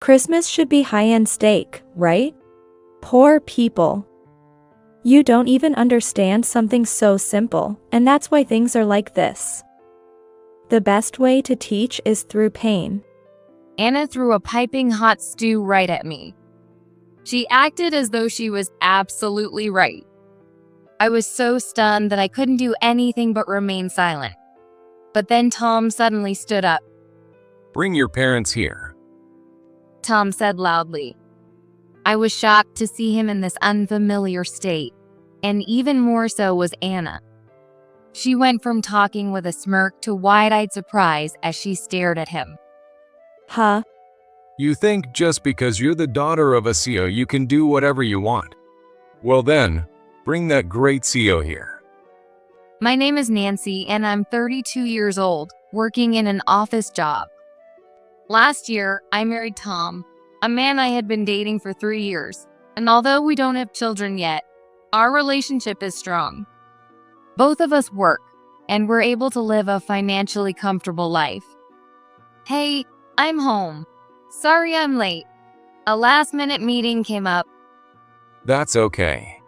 Christmas should be high-end steak, right? Poor people. You don't even understand something so simple, and that's why things are like this. The best way to teach is through pain. Anna threw a piping hot stew right at me. She acted as though she was absolutely right. I was so stunned that I couldn't do anything but remain silent. But then Tom suddenly stood up. Bring your parents here. Tom said loudly. I was shocked to see him in this unfamiliar state, and even more so was Anna. She went from talking with a smirk to wide-eyed surprise as she stared at him. Huh? You think just because you're the daughter of a CEO you can do whatever you want? Well then, bring that great CEO here. My name is Nancy, and I'm 32 years old, working in an office job. Last year, I married Tom, a man I had been dating for 3 years, and although we don't have children yet, our relationship is strong. Both of us work, and we're able to live a financially comfortable life. Hey, I'm home. Sorry I'm late. A last-minute meeting came up. That's okay.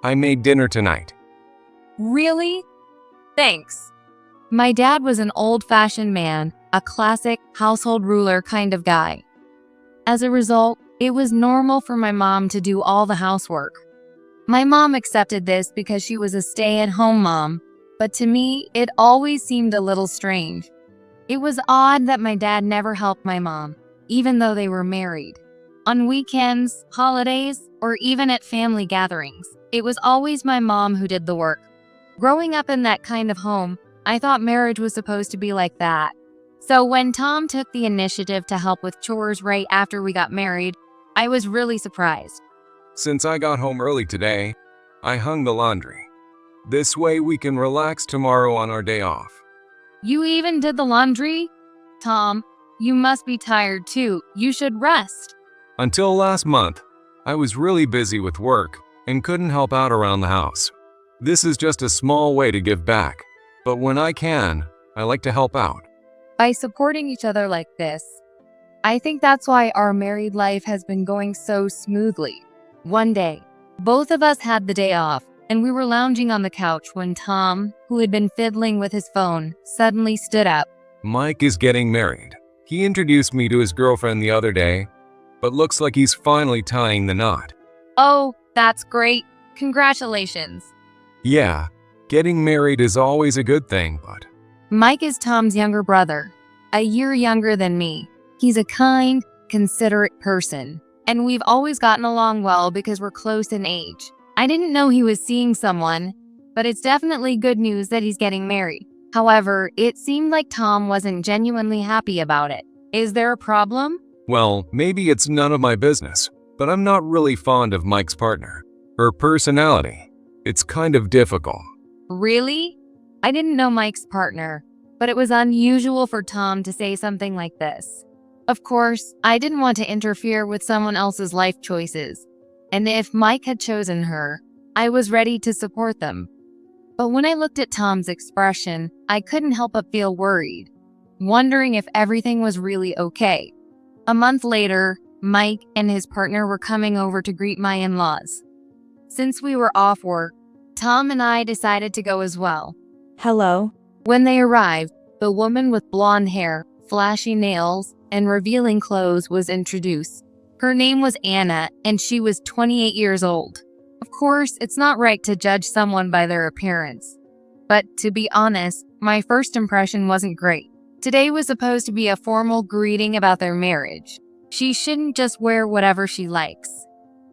I made dinner tonight. Really? Thanks. My dad was an old-fashioned man, a classic household ruler kind of guy. As a result, it was normal for my mom to do all the housework. My mom accepted this because she was a stay-at-home mom, but to me, it always seemed a little strange. It was odd that my dad never helped my mom, even though they were married. On weekends, holidays, or even at family gatherings, it was always my mom who did the work. Growing up in that kind of home, I thought marriage was supposed to be like that. So when Tom took the initiative to help with chores right after we got married, I was really surprised. Since I got home early today, I hung the laundry. This way we can relax tomorrow on our day off. You even did the laundry? Tom, you must be tired too. You should rest. Until last month, I was really busy with work and couldn't help out around the house. This is just a small way to give back, but when I can, I like to help out. By supporting each other like this, I think that's why our married life has been going so smoothly. One day, both of us had the day off, and we were lounging on the couch when Tom, who had been fiddling with his phone, suddenly stood up. Mike is getting married. He introduced me to his girlfriend the other day, but looks like he's finally tying the knot. Oh, that's great. Congratulations. Yeah, getting married is always a good thing, but... Mike is Tom's younger brother, a year younger than me. He's a kind, considerate person, and we've always gotten along well because we're close in age. I didn't know he was seeing someone, but it's definitely good news that he's getting married. However, it seemed like Tom wasn't genuinely happy about it. Is there a problem? Well, maybe it's none of my business, but I'm not really fond of Mike's partner. Her personality. It's kind of difficult. Really? I didn't know Mike's partner, but it was unusual for Tom to say something like this. Of course, I didn't want to interfere with someone else's life choices, and if Mike had chosen her, I was ready to support them. But when I looked at Tom's expression, I couldn't help but feel worried, wondering if everything was really okay. A month later, Mike and his partner were coming over to greet my in-laws. Since we were off work, Tom and I decided to go as well. Hello. When they arrived, the woman with blonde hair, flashy nails, and revealing clothes was introduced. Her name was Anna, and she was 28 years old. Of course, it's not right to judge someone by their appearance. But to be honest, my first impression wasn't great. Today was supposed to be a formal greeting about their marriage. She shouldn't just wear whatever she likes.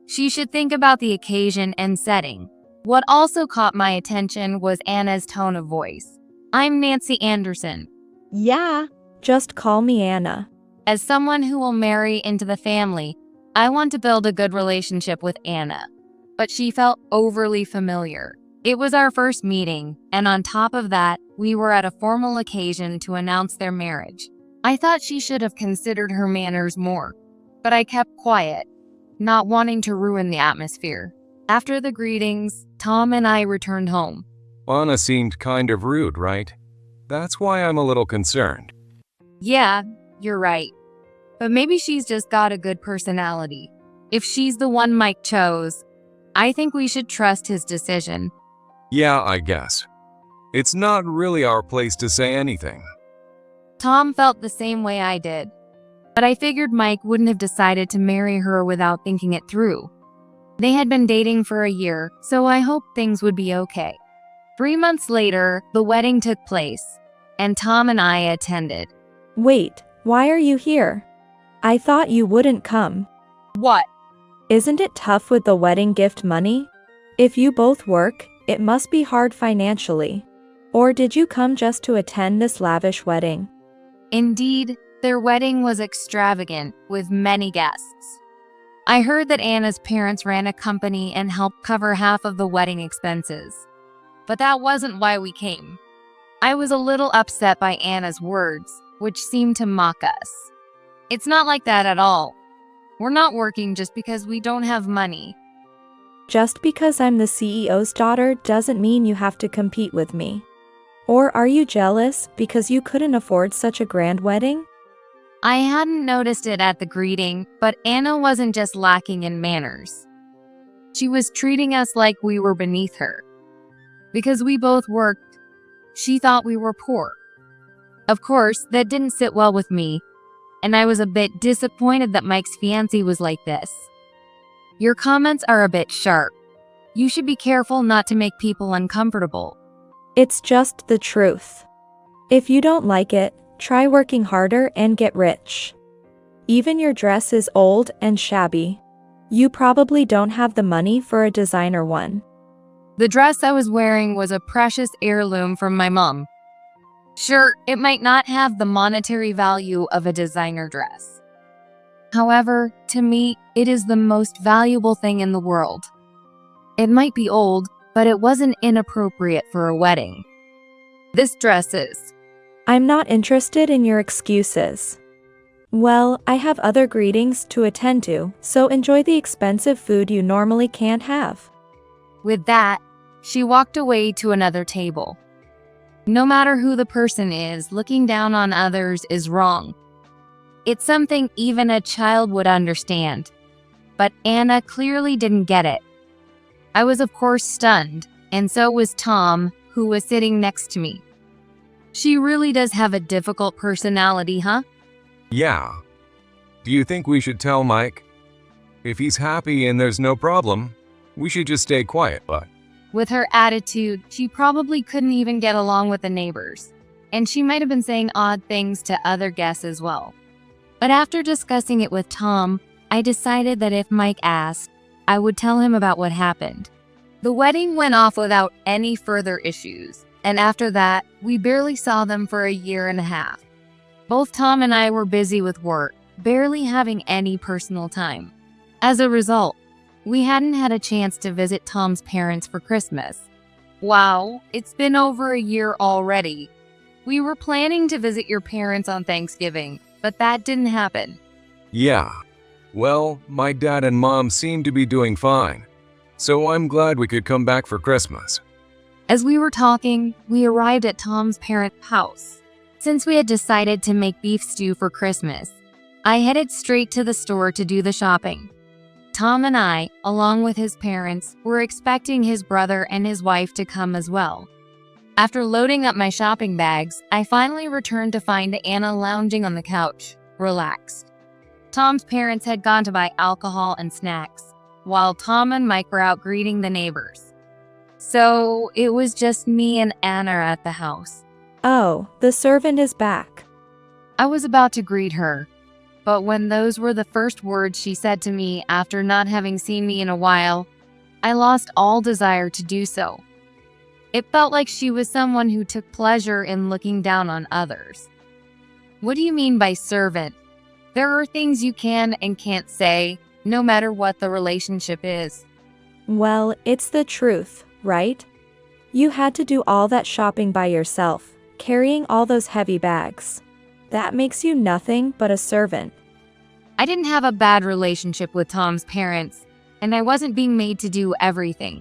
She should think about the occasion and setting. What also caught my attention was Anna's tone of voice. I'm Nancy Anderson. Yeah, just call me Anna. As someone who will marry into the family, I want to build a good relationship with Anna. But she felt overly familiar. It was our first meeting, and on top of that, we were at a formal occasion to announce their marriage. I thought she should have considered her manners more, but I kept quiet, not wanting to ruin the atmosphere. After the greetings, Tom and I returned home. Anna seemed kind of rude, right? That's why I'm a little concerned. Yeah, you're right. but maybe she's just got a good personality. If she's the one Mike chose, I think we should trust his decision. Yeah, I guess. It's not really our place to say anything. Tom felt the same way I did, but I figured Mike wouldn't have decided to marry her without thinking it through. They had been dating for a year, so I hoped things would be okay. 3 months later, the wedding took place, and Tom and I attended. Wait, why are you here? I thought you wouldn't come. What? Isn't it tough with the wedding gift money? If you both work, it must be hard financially. Or did you come just to attend this lavish wedding? Indeed, their wedding was extravagant, with many guests. I heard that Anna's parents ran a company and helped cover half of the wedding expenses. But that wasn't why we came. I was a little upset by Anna's words, which seemed to mock us. It's not like that at all. We're not working just because we don't have money. Just because I'm the CEO's daughter doesn't mean you have to compete with me. Or are you jealous because you couldn't afford such a grand wedding? I hadn't noticed it at the greeting, but Anna wasn't just lacking in manners. She was treating us like we were beneath her. Because we both worked, she thought we were poor. Of course, that didn't sit well with me, and I was a bit disappointed that Mike's fiancé was like this. Your comments are a bit sharp. You should be careful not to make people uncomfortable. It's just the truth. If you don't like it, try working harder and get rich. Even your dress is old and shabby. You probably don't have the money for a designer one. The dress I was wearing was a precious heirloom from my mom. Sure, it might not have the monetary value of a designer dress. However, to me, it is the most valuable thing in the world. It might be old, but it wasn't inappropriate for a wedding. This dress is. I'm not interested in your excuses. Well, I have other greetings to attend to, so enjoy the expensive food you normally can't have. With that, she walked away to another table. No matter who the person is, looking down on others is wrong. It's something even a child would understand. But Anna clearly didn't get it. I was of course stunned, and so was Tom, who was sitting next to me. She really does have a difficult personality, huh? Yeah. Do you think we should tell Mike? If he's happy and there's no problem, we should just stay quiet, but... With her attitude, she probably couldn't even get along with the neighbors, and she might have been saying odd things to other guests as well. But after discussing it with Tom, I decided that if Mike asked, I would tell him about what happened. The wedding went off without any further issues, and after that, we barely saw them for a year and a half. Both Tom and I were busy with work, barely having any personal time. As a result, we hadn't had a chance to visit Tom's parents for Christmas. Wow, it's been over a year already. We were planning to visit your parents on Thanksgiving, but that didn't happen. Yeah. Well, my dad and mom seem to be doing fine, so I'm glad we could come back for Christmas. As we were talking, we arrived at Tom's parents' house. Since we had decided to make beef stew for Christmas, I headed straight to the store to do the shopping. Tom and I, along with his parents, were expecting his brother and his wife to come as well. After loading up my shopping bags, I finally returned to find Anna lounging on the couch, relaxed. Tom's parents had gone to buy alcohol and snacks, while Tom and Mike were out greeting the neighbors. So it was just me and Anna at the house. Oh, the servant is back. I was about to greet her, but when those were the first words she said to me after not having seen me in a while, I lost all desire to do so. It felt like she was someone who took pleasure in looking down on others. What do you mean by servant? There are things you can and can't say, no matter what the relationship is. Well, it's the truth, right? You had to do all that shopping by yourself, carrying all those heavy bags. That makes you nothing but a servant. I didn't have a bad relationship with Tom's parents, and I wasn't being made to do everything.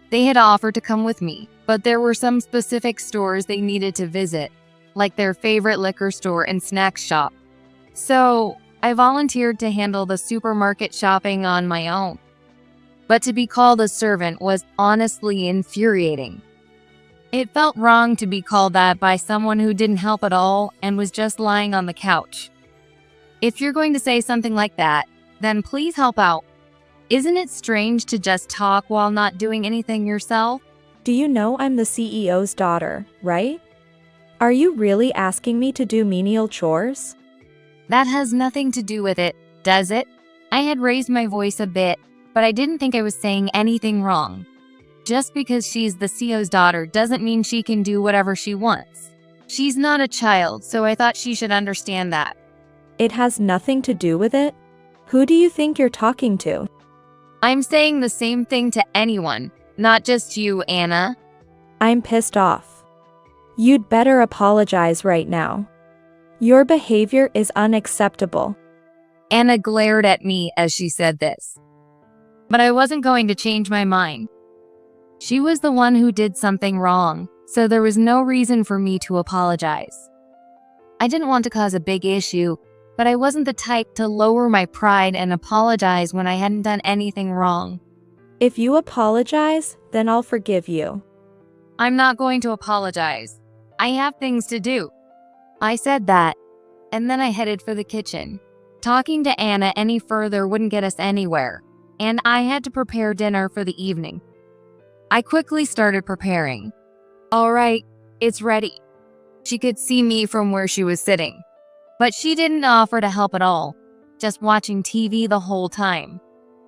They had offered to come with me, but there were some specific stores they needed to visit, like their favorite liquor store and snack shop. So, I volunteered to handle the supermarket shopping on my own. But to be called a servant was honestly infuriating. It felt wrong to be called that by someone who didn't help at all and was just lying on the couch. If you're going to say something like that, then please help out. Isn't it strange to just talk while not doing anything yourself? Do you know I'm the CEO's daughter, right? Are you really asking me to do menial chores? That has nothing to do with it, does it? I had raised my voice a bit, but I didn't think I was saying anything wrong. Just because she's the CEO's daughter doesn't mean she can do whatever she wants. She's not a child, so I thought she should understand that. It has nothing to do with it? Who do you think you're talking to? I'm saying the same thing to anyone, not just you, Anna. I'm pissed off. You'd better apologize right now. Your behavior is unacceptable. Anna glared at me as she said this. But I wasn't going to change my mind. She was the one who did something wrong, so there was no reason for me to apologize. I didn't want to cause a big issue, but I wasn't the type to lower my pride and apologize when I hadn't done anything wrong. If you apologize, then I'll forgive you. I'm not going to apologize. I have things to do. I said that, and then I headed for the kitchen. Talking to Anna any further wouldn't get us anywhere, and I had to prepare dinner for the evening. I quickly started preparing. All right, it's ready. She could see me from where she was sitting, but she didn't offer to help at all, just watching TV the whole time.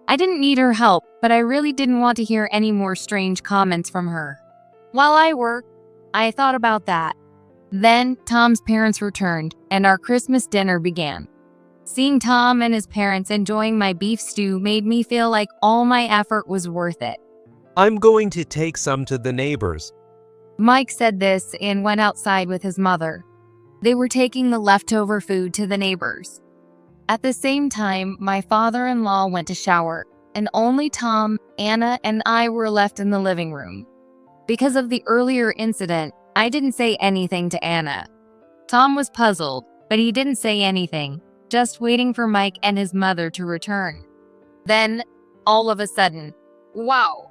I didn't need her help, but I really didn't want to hear any more strange comments from her. While I worked, I thought about that. Then Tom's parents returned, and our Christmas dinner began. Seeing Tom and his parents enjoying my beef stew made me feel like all my effort was worth it. I'm going to take some to the neighbors. Mike said this and went outside with his mother. They were taking the leftover food to the neighbors. At the same time, my father-in-law went to shower, and only Tom, Anna, and I were left in the living room. Because of the earlier incident, I didn't say anything to Anna. Tom was puzzled, but he didn't say anything, just waiting for Mike and his mother to return. Then, all of a sudden, wow!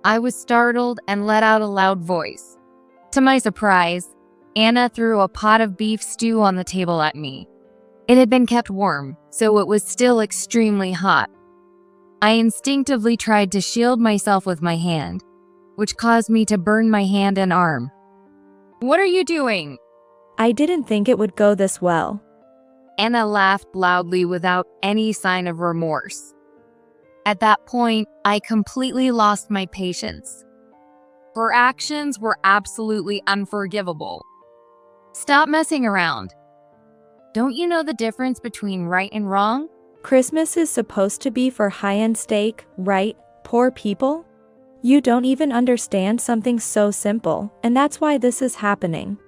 I was startled and let out a loud voice. To my surprise, Anna threw a pot of beef stew on the table at me. It had been kept warm, so it was still extremely hot. I instinctively tried to shield myself with my hand, which caused me to burn my hand and arm. What are you doing? I didn't think it would go this well. Anna laughed loudly without any sign of remorse. At that point, I completely lost my patience. Her actions were absolutely unforgivable. Stop messing around. Don't you know the difference between right and wrong? Christmas is supposed to be for high-end steak, right, poor people? You don't even understand something so simple, and that's why this is happening.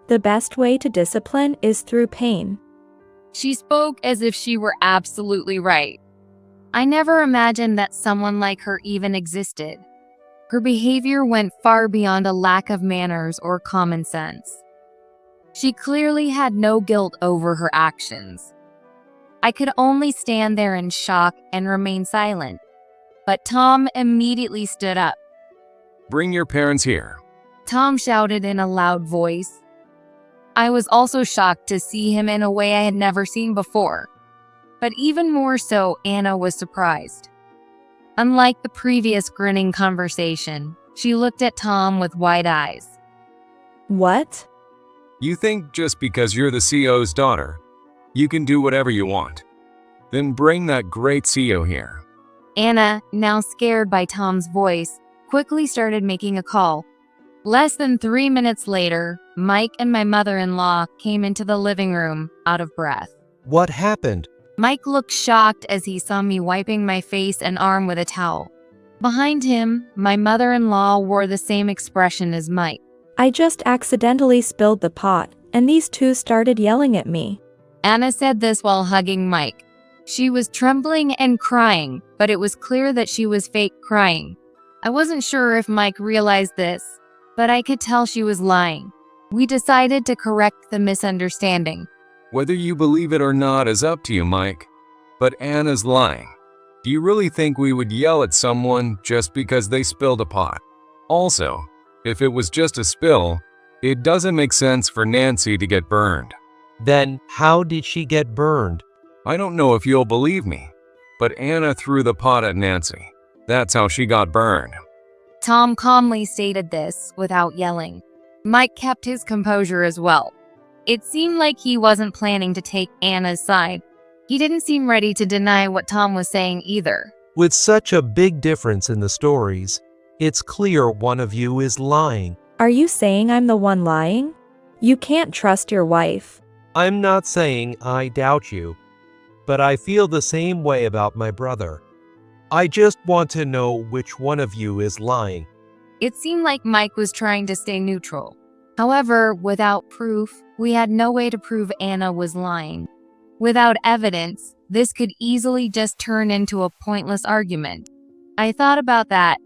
The best way to discipline is through pain. She spoke as if she were absolutely right. I never imagined that someone like her even existed. Her behavior went far beyond a lack of manners or common sense. She clearly had no guilt over her actions. I could only stand there in shock and remain silent. But Tom immediately stood up. Bring your parents here. Tom shouted in a loud voice. I was also shocked to see him in a way I had never seen before. But even more so, Anna was surprised. Unlike the previous grinning conversation, she looked at Tom with wide eyes. What? You think just because you're the CEO's daughter, you can do whatever you want? Then bring that great CEO here. Anna, now scared by Tom's voice, quickly started making a call. Less than 3 minutes later, Mike and my mother-in-law came into the living room, out of breath. What happened? Mike looked shocked as he saw me wiping my face and arm with a towel. Behind him, my mother-in-law wore the same expression as Mike. I just accidentally spilled the pot, and these two started yelling at me. Anna said this while hugging Mike. She was trembling and crying, but it was clear that she was fake crying. I wasn't sure if Mike realized this, but I could tell she was lying. We decided to correct the misunderstanding. Whether you believe it or not is up to you, Mike. But Anna's lying. Do you really think we would yell at someone just because they spilled a pot? Also, if it was just a spill, it doesn't make sense for Nancy to get burned. Then how did she get burned? I don't know if you'll believe me, but Anna threw the pot at Nancy. That's how she got burned. Tom calmly stated this without yelling. Mike kept his composure as well. It seemed like he wasn't planning to take Anna's side. He didn't seem ready to deny what Tom was saying either. With such a big difference in the stories, it's clear one of you is lying. Are you saying I'm the one lying? You can't trust your wife. I'm not saying I doubt you, but I feel the same way about my brother. I just want to know which one of you is lying. It seemed like Mike was trying to stay neutral. However, without proof, we had no way to prove Anna was lying. Without evidence, this could easily just turn into a pointless argument. I thought about that,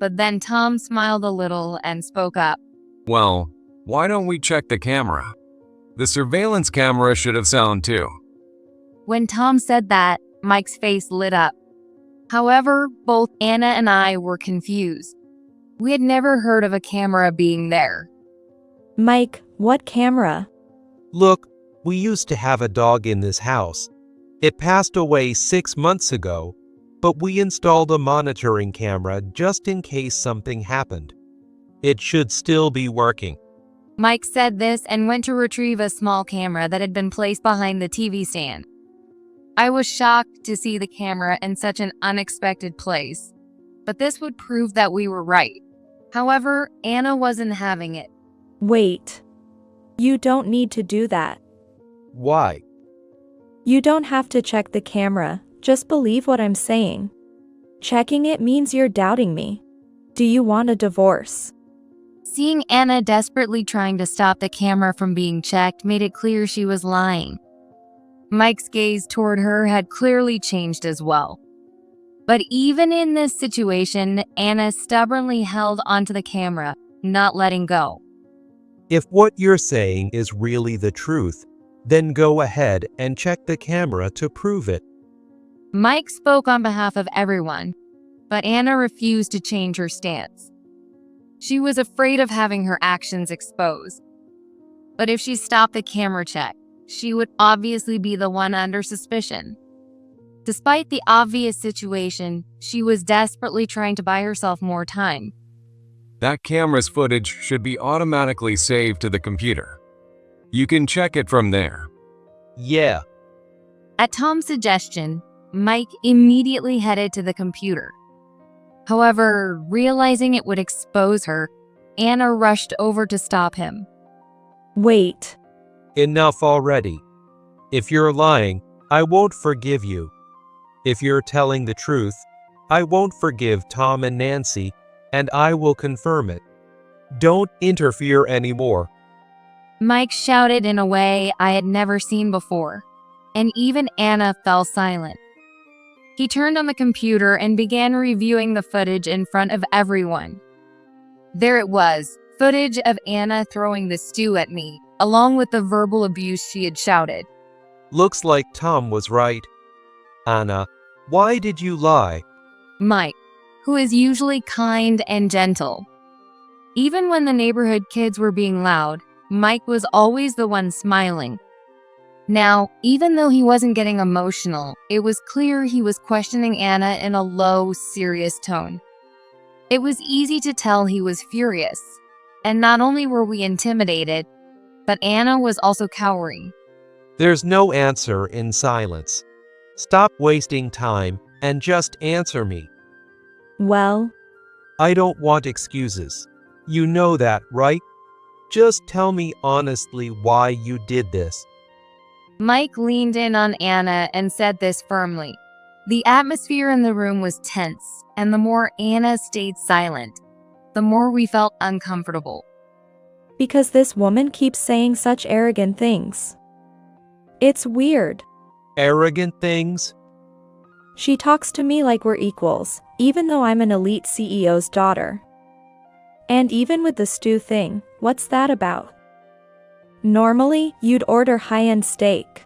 but then Tom smiled a little and spoke up. Well, why don't we check the camera? The surveillance camera should have sound too. When Tom said that, Mike's face lit up. However, both Anna and I were confused. We had never heard of a camera being there. Mike, what camera? Look, we used to have a dog in this house. It passed away 6 months ago, but we installed a monitoring camera just in case something happened. It should still be working. Mike said this and went to retrieve a small camera that had been placed behind the TV stand. I was shocked to see the camera in such an unexpected place, but this would prove that we were right. However, Anna wasn't having it. Wait. You don't need to do that. Why? You don't have to check the camera, just believe what I'm saying. Checking it means you're doubting me. Do you want a divorce? Seeing Anna desperately trying to stop the camera from being checked made it clear she was lying. Mike's gaze toward her had clearly changed as well. But even in this situation, Anna stubbornly held onto the camera, not letting go. If what you're saying is really the truth, then go ahead and check the camera to prove it. Mike spoke on behalf of everyone, but Anna refused to change her stance. She was afraid of having her actions exposed. But if she stopped the camera check, she would obviously be the one under suspicion. Despite the obvious situation, she was desperately trying to buy herself more time. That camera's footage should be automatically saved to the computer. You can check it from there. Yeah. At Tom's suggestion, Mike immediately headed to the computer. However, realizing it would expose her, Anna rushed over to stop him. Wait. Enough already. If you're lying, I won't forgive you. If you're telling the truth, I won't forgive Tom and Nancy, and I will confirm it. Don't interfere anymore. Mike shouted in a way I had never seen before, and even Anna fell silent. He turned on the computer and began reviewing the footage in front of everyone. There it was, footage of Anna throwing the stew at me, along with the verbal abuse she had shouted. Looks like Tom was right. Anna, why did you lie? Mike, who is usually kind and gentle. Even when the neighborhood kids were being loud, Mike was always the one smiling. Now, even though he wasn't getting emotional, it was clear he was questioning Anna in a low, serious tone. It was easy to tell he was furious, and not only were we intimidated, but Anna was also cowering. There's no answer in silence. Stop wasting time and just answer me. Well, I don't want excuses. You know that, right? Just tell me honestly why you did this. Mike leaned in on Anna and said this firmly. The atmosphere in the room was tense, and the more Anna stayed silent, the more we felt uncomfortable. because this woman keeps saying such arrogant things. It's weird. Arrogant things? She talks to me like we're equals, even though I'm an elite CEO's daughter. And even with the stew thing, what's that about? Normally, you'd order high-end steak.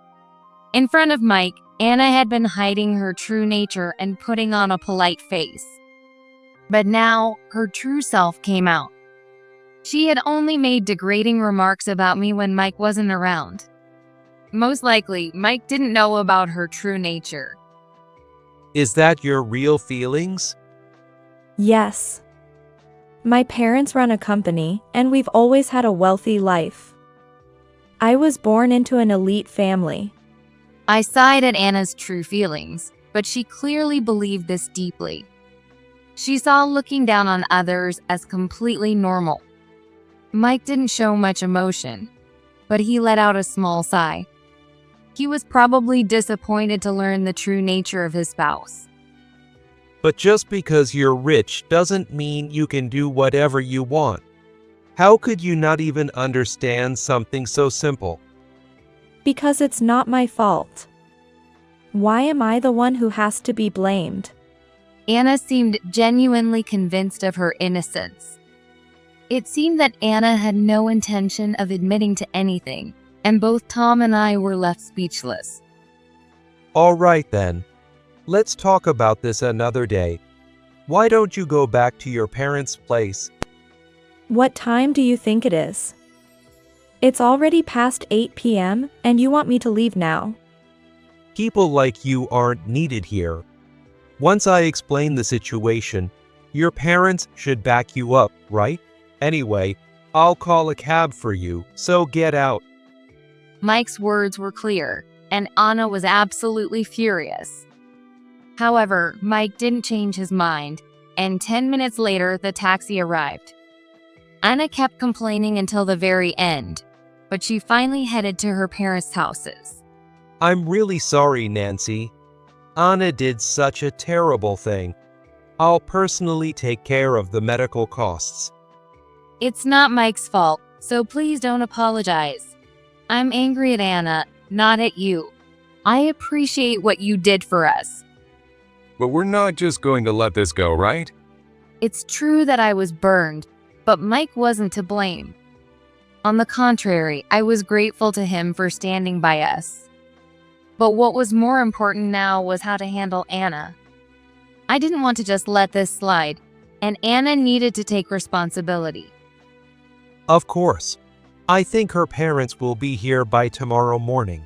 In front of Mike, Anna had been hiding her true nature and putting on a polite face. But now, her true self came out. She had only made degrading remarks about me when Mike wasn't around. Most likely, Mike didn't know about her true nature. Is that your real feelings? Yes. My parents run a company, and we've always had a wealthy life. I was born into an elite family. I sighed at Anna's true feelings, but she clearly believed this deeply. She saw looking down on others as completely normal. Mike didn't show much emotion, but he let out a small sigh. He was probably disappointed to learn the true nature of his spouse. But just because you're rich doesn't mean you can do whatever you want. How could you not even understand something so simple? Because it's not my fault. Why am I the one who has to be blamed? Anna seemed genuinely convinced of her innocence. It seemed that Anna had no intention of admitting to anything, and both Tom and I were left speechless. All right then. Let's talk about this another day. Why don't you go back to your parents' place? What time do you think it is? It's already past 8 p.m., and you want me to leave now. People like you aren't needed here. Once I explain the situation, your parents should back you up, right? Anyway, I'll call a cab for you, so get out. Mike's words were clear, and Anna was absolutely furious. However, Mike didn't change his mind, and 10 minutes later, the taxi arrived. Anna kept complaining until the very end, but she finally headed to her parents' houses. I'm really sorry, Nancy. Anna did such a terrible thing. I'll personally take care of the medical costs. It's not Mike's fault, so please don't apologize. I'm angry at Anna, not at you. I appreciate what you did for us. But we're not just going to let this go, right? It's true that I was burned, but Mike wasn't to blame. On the contrary, I was grateful to him for standing by us. But what was more important now was how to handle Anna. I didn't want to just let this slide, and Anna needed to take responsibility. Of course. I think her parents will be here by tomorrow morning.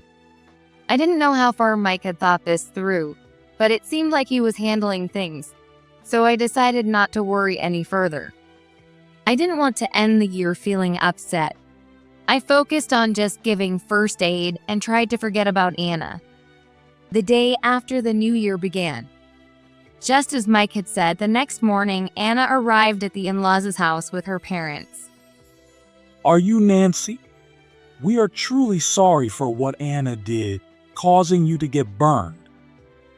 I didn't know how far Mike had thought this through, but it seemed like he was handling things, so I decided not to worry any further. I didn't want to end the year feeling upset. I focused on just giving first aid and tried to forget about Anna. The day after the new year began. Just as Mike had said, the next morning, Anna arrived at the in-laws' house with her parents. Are you Nancy? We are truly sorry for what Anna did, causing you to get burned.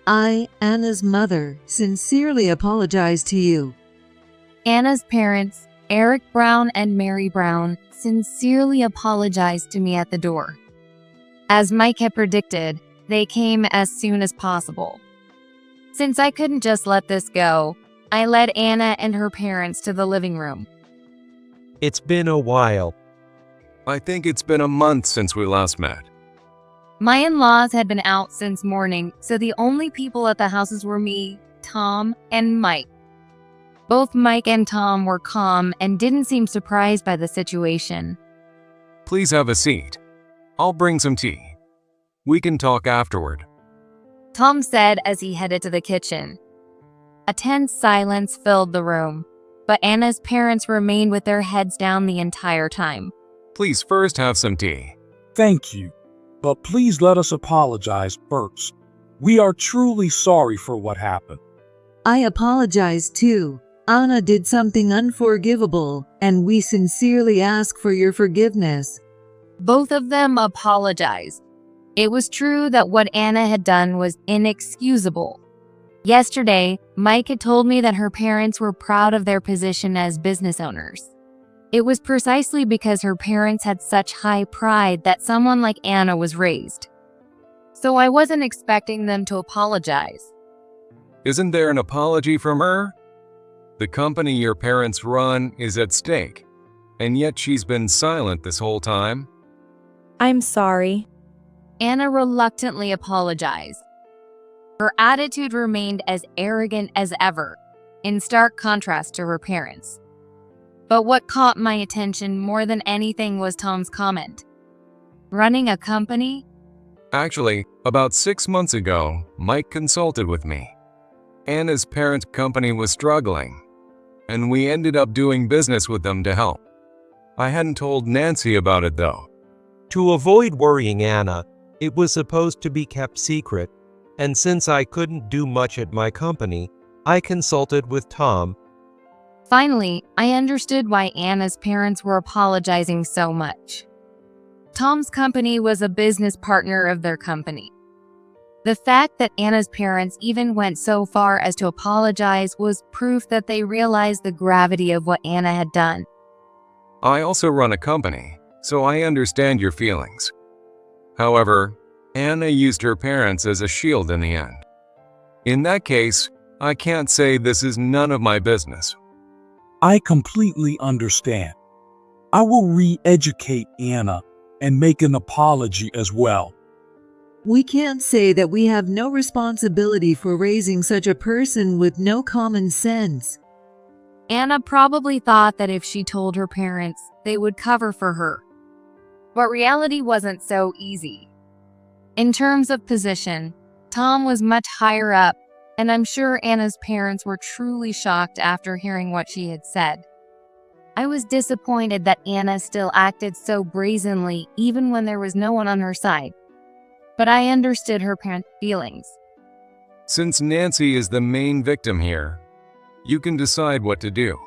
I, Anna's mother, sincerely apologize to you. Anna's parents, Eric Brown and Mary Brown, sincerely apologized to me at the door. As Mike had predicted, they came as soon as possible. Since I couldn't just let this go, I led Anna and her parents to the living room. It's been a while. I think it's been a month since we last met. My in-laws had been out since morning, so the only people at the houses were me, Tom, and Mike. Both Mike and Tom were calm and didn't seem surprised by the situation. Please have a seat. I'll bring some tea. We can talk afterward. Tom said as he headed to the kitchen. A tense silence filled the room, but Anna's parents remained with their heads down the entire time. Please first have some tea. Thank you, but please let us apologize first. We are truly sorry for what happened. I apologize too. Anna did something unforgivable, and we sincerely ask for your forgiveness. Both of them apologized. It was true that what Anna had done was inexcusable. Yesterday, Mike had told me that her parents were proud of their position as business owners. It was precisely because her parents had such high pride that someone like Anna was raised. So I wasn't expecting them to apologize. Isn't there an apology from her? The company your parents run is at stake, and yet she's been silent this whole time. I'm sorry. Anna reluctantly apologized. Her attitude remained as arrogant as ever, in stark contrast to her parents. But what caught my attention more than anything was Tom's comment. Running a company? Actually, about 6 months ago, Mike consulted with me. Anna's parent company was struggling, and we ended up doing business with them to help. I hadn't told Nancy about it though. To avoid worrying Anna, it was supposed to be kept secret, and since I couldn't do much at my company, I consulted with Tom. Finally, I understood why Anna's parents were apologizing so much. Tom's company was a business partner of their company. The fact that Anna's parents even went so far as to apologize was proof that they realized the gravity of what Anna had done. I also run a company, so I understand your feelings. However, Anna used her parents as a shield in the end. In that case, I can't say this is none of my business. I completely understand. I will re-educate Anna and make an apology as well. We can't say that we have no responsibility for raising such a person with no common sense. Anna probably thought that if she told her parents, they would cover for her. But reality wasn't so easy. In terms of position, Tom was much higher up, and I'm sure Anna's parents were truly shocked after hearing what she had said. I was disappointed that Anna still acted so brazenly even when there was no one on her side. But I understood her parents' feelings. Since Nancy is the main victim here, you can decide what to do.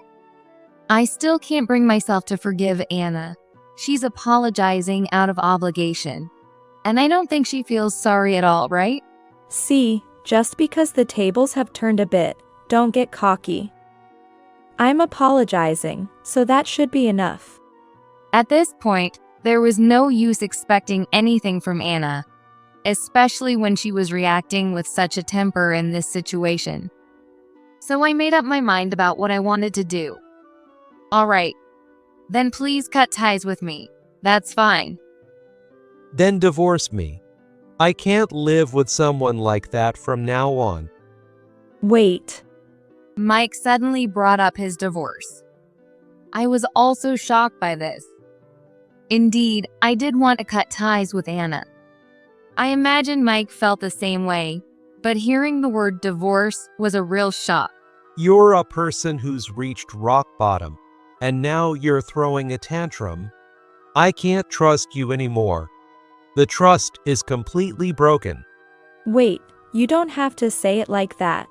I still can't bring myself to forgive Anna. She's apologizing out of obligation. And I don't think she feels sorry at all, right? See, just because the tables have turned a bit, don't get cocky. I'm apologizing, so that should be enough. At this point, there was no use expecting anything from Anna, especially when she was reacting with such a temper in this situation. So I made up my mind about what I wanted to do. All right, then please cut ties with me. That's fine. Then divorce me. I can't live with someone like that from now on. Wait. Mike suddenly brought up his divorce. I was also shocked by this. Indeed, I did want to cut ties with Anna. I imagine Mike felt the same way, but hearing the word divorce was a real shock. You're a person who's reached rock bottom, and now you're throwing a tantrum. I can't trust you anymore. The trust is completely broken. Wait, you don't have to say it like that.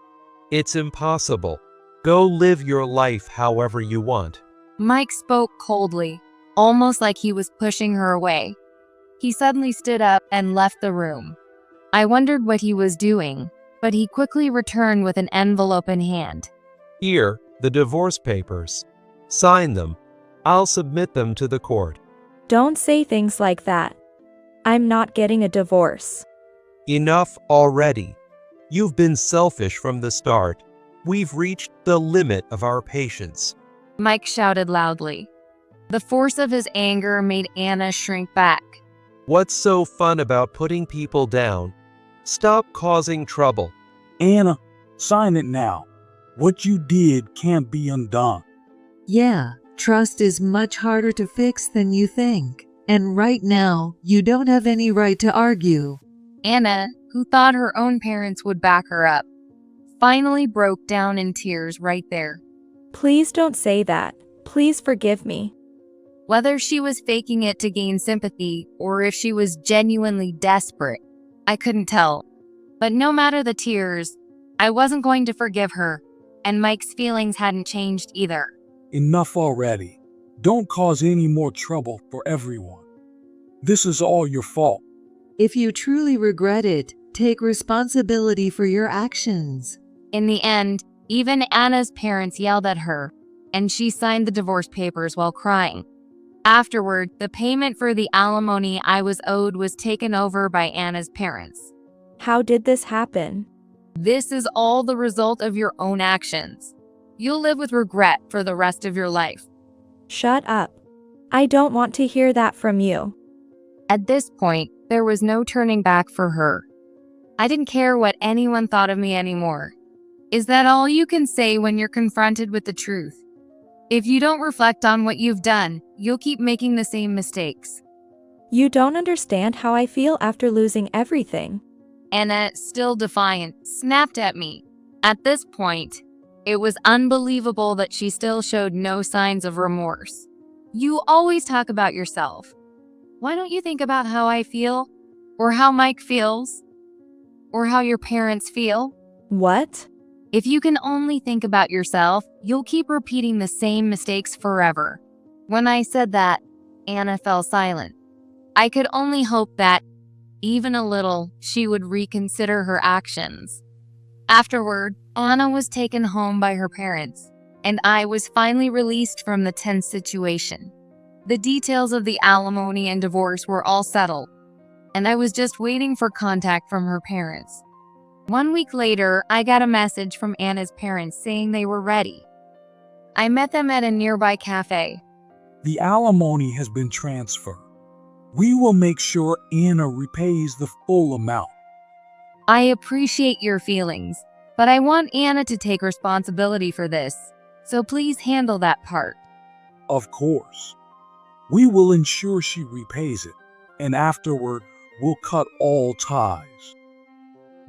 It's impossible. Go live your life however you want. Mike spoke coldly, almost like he was pushing her away. He suddenly stood up and left the room. I wondered what he was doing, but he quickly returned with an envelope in hand. Here, the divorce papers. Sign them. I'll submit them to the court. Don't say things like that. I'm not getting a divorce. Enough already. You've been selfish from the start. We've reached the limit of our patience. Mike shouted loudly. The force of his anger made Anna shrink back. What's so fun about putting people down? Stop causing trouble. Anna, sign it now. What you did can't be undone. Yeah, trust is much harder to fix than you think. And right now, you don't have any right to argue. Anna, who thought her own parents would back her up, finally broke down in tears right there. Please don't say that. Please forgive me. Whether she was faking it to gain sympathy or if she was genuinely desperate, I couldn't tell. But no matter the tears, I wasn't going to forgive her, and Mike's feelings hadn't changed either. Enough already. Don't cause any more trouble for everyone. This is all your fault. If you truly regret it, take responsibility for your actions. In the end, even Anna's parents yelled at her, and she signed the divorce papers while crying. Afterward, the payment for the alimony I was owed was taken over by Anna's parents. How did this happen? This is all the result of your own actions. You'll live with regret for the rest of your life. Shut up. I don't want to hear that from you. At this point, there was no turning back for her. I didn't care what anyone thought of me anymore. Is that all you can say when you're confronted with the truth? If you don't reflect on what you've done, you'll keep making the same mistakes. You don't understand how I feel after losing everything. Anna, still defiant, snapped at me. At this point, it was unbelievable that she still showed no signs of remorse. You always talk about yourself. Why don't you think about how I feel? Or how Mike feels? Or how your parents feel? What? If you can only think about yourself, you'll keep repeating the same mistakes forever. When I said that, Anna fell silent. I could only hope that, even a little, she would reconsider her actions. Afterward, Anna was taken home by her parents, and I was finally released from the tense situation. The details of the alimony and divorce were all settled, and I was just waiting for contact from her parents. 1 week later, I got a message from Anna's parents saying they were ready. I met them at a nearby cafe. The alimony has been transferred. We will make sure Anna repays the full amount. I appreciate your feelings, but I want Anna to take responsibility for this, so please handle that part. Of course. We will ensure she repays it, and afterward, we'll cut all ties.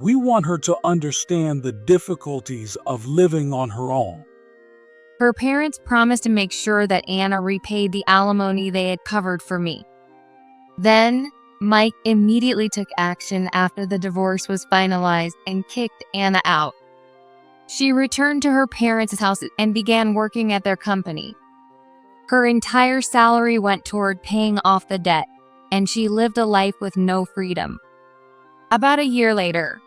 We want her to understand the difficulties of living on her own. Her parents promised to make sure that Anna repaid the alimony they had covered for me. Then, Mike immediately took action after the divorce was finalized and kicked Anna out. She returned to her parents' house and began working at their company. Her entire salary went toward paying off the debt, and she lived a life with no freedom. About a year later,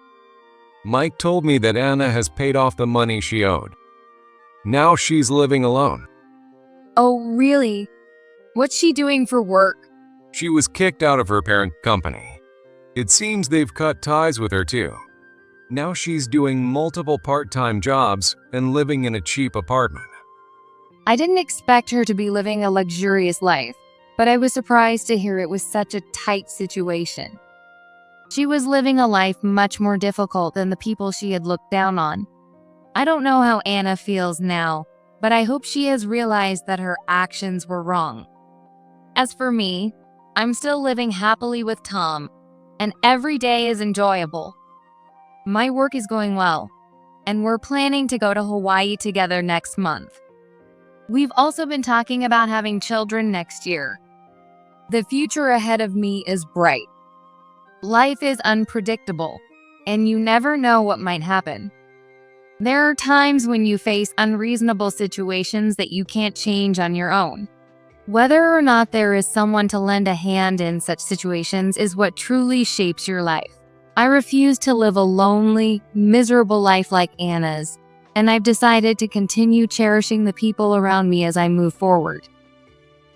Mike told me that Anna has paid off the money she owed. Now she's living alone. Oh, really? What's she doing for work? She was kicked out of her parent company. It seems they've cut ties with her too. Now she's doing multiple part-time jobs and living in a cheap apartment. I didn't expect her to be living a luxurious life, but I was surprised to hear it was such a tight situation. She was living a life much more difficult than the people she had looked down on. I don't know how Anna feels now, but I hope she has realized that her actions were wrong. As for me, I'm still living happily with Tom, and every day is enjoyable. My work is going well, and we're planning to go to Hawaii together next month. We've also been talking about having children next year. The future ahead of me is bright. Life is unpredictable, and you never know what might happen. There are times when you face unreasonable situations that you can't change on your own. Whether or not there is someone to lend a hand in such situations is what truly shapes your life. I refuse to live a lonely, miserable life like Anna's, and I've decided to continue cherishing the people around me as I move forward.